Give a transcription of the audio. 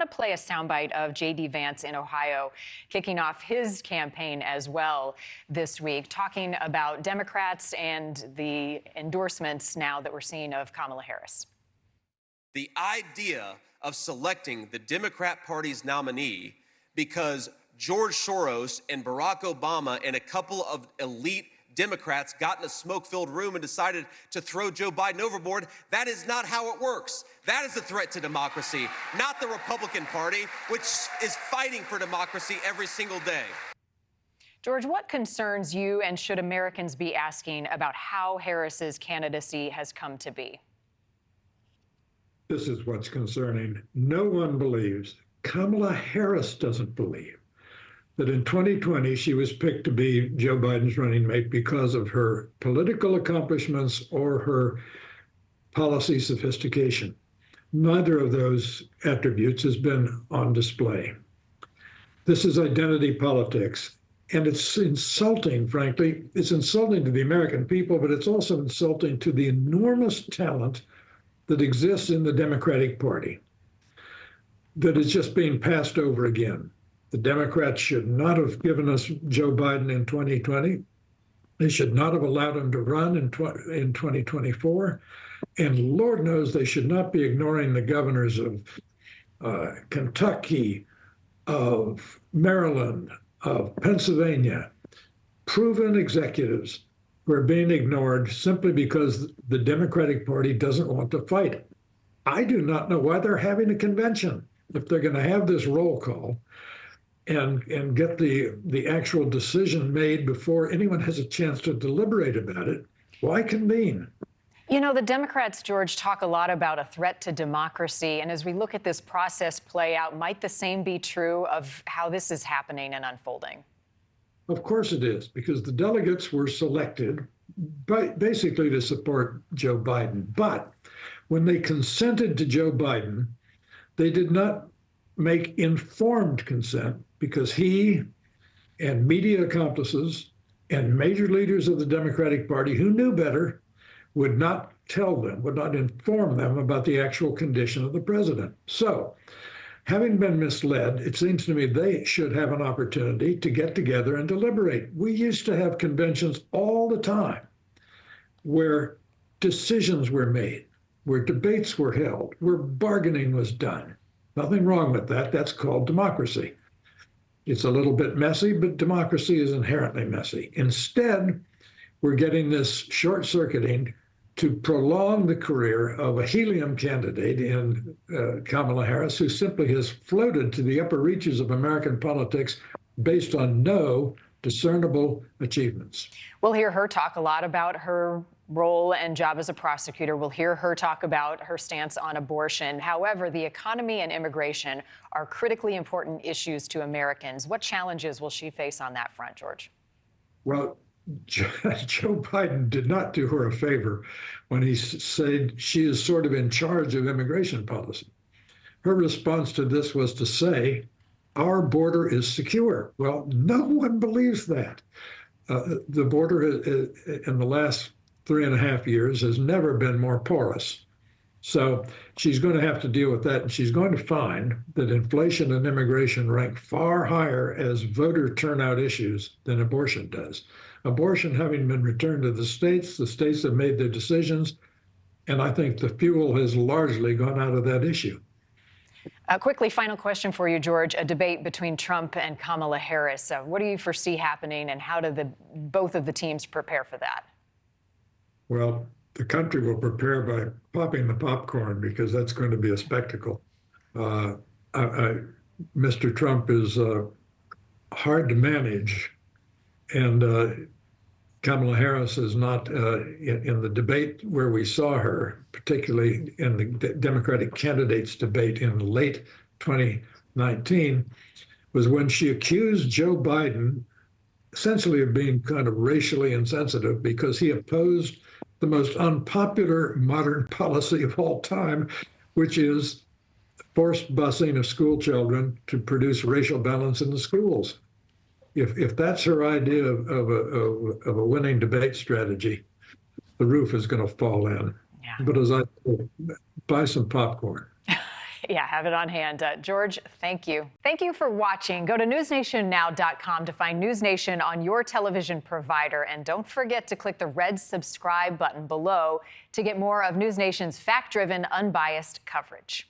to play a soundbite of J.D. Vance in Ohio, kicking off his campaign as well this week, talking about Democrats and the endorsements now that we're seeing of Kamala Harris. The idea of selecting the Democrat Party's nominee because George Soros and Barack Obama and a couple of elite Democrats got in a smoke-filled room and decided to throw Joe Biden overboard. That is not how it works. That is a threat to democracy, not the Republican Party, which is fighting for democracy every single day. George, what concerns you, and should Americans be asking about how Harris's candidacy has come to be? This is what's concerning. No one believes, Kamala Harris doesn't believe, that in 2020 she was picked to be Joe Biden's running mate because of her political accomplishments or her policy sophistication. Neither of those attributes has been on display. This is identity politics, and it's insulting, frankly. It's insulting to the American people, but it's also insulting to the enormous talent that exists in the Democratic Party that is just being passed over again. The Democrats should not have given us Joe Biden in 2020. They should not have allowed him to run in 2024. And Lord knows they should not be ignoring the governors of Kentucky, of Maryland, of Pennsylvania, proven executives who are being ignored simply because the Democratic Party doesn't want to fight. I do not know why they're having a convention. If they're going to have this roll call and get the actual decision made before anyone has a chance to deliberate about it, why convene? You know, the Democrats, George, talk a lot about a threat to democracy. And as we look at this process play out, might the same be true of how this is happening and unfolding? Of course it is, because the delegates were selected basically to support Joe Biden. But when they consented to Joe Biden, they did not make informed consent, because he and media accomplices and major leaders of the Democratic Party who knew better would not tell them, would not inform them about the actual condition of the president. So, having been misled, it seems to me they should have an opportunity to get together and deliberate. We used to have conventions all the time where decisions were made, where debates were held, where bargaining was done. Nothing wrong with that. That's called democracy. It's a little bit messy, but democracy is inherently messy. Instead, we're getting this short-circuiting to prolong the career of a helium candidate in Kamala Harris, who simply has floated to the upper reaches of American politics based on no discernible achievements. We'll hear her talk a lot about her role and job as a prosecutor. We'll hear her talk about her stance on abortion. However, the economy and immigration are critically important issues to Americans. What challenges will she face on that front, George? Well, Joe Biden did not do her a favor when he said she is sort of in charge of immigration policy. Her response to this was to say, our border is secure. Well, no one believes that. The border in the last 3.5 years has never been more porous. So she's going to have to deal with that, and she's going to find that inflation and immigration rank far higher as voter turnout issues than abortion does. Abortion having been returned to the states have made their decisions, and I think the fuel has largely gone out of that issue. Quickly, final question for you, George. A debate between Trump and Kamala Harris. What do you foresee happening, and how do both of the teams prepare for that? Well, the country will prepare by popping the popcorn, because that's going to be a spectacle. Mr. Trump is hard to manage, and Kamala Harris is not in the debate where we saw her, particularly in the Democratic candidates debate in late 2019, was when she accused Joe Biden essentially of being kind of racially insensitive because he opposed the most unpopular modern policy of all time, which is forced busing of school children to produce racial balance in the schools. If that's her idea of a winning debate strategy, the roof is going to fall in. Yeah. But as I buy some popcorn. Yeah, have it on hand. George, thank you. Thank you for watching. Go to newsnationnow.com to find News Nation on your television provider. And don't forget to click the red subscribe button below to get more of News Nation's fact-driven, unbiased coverage.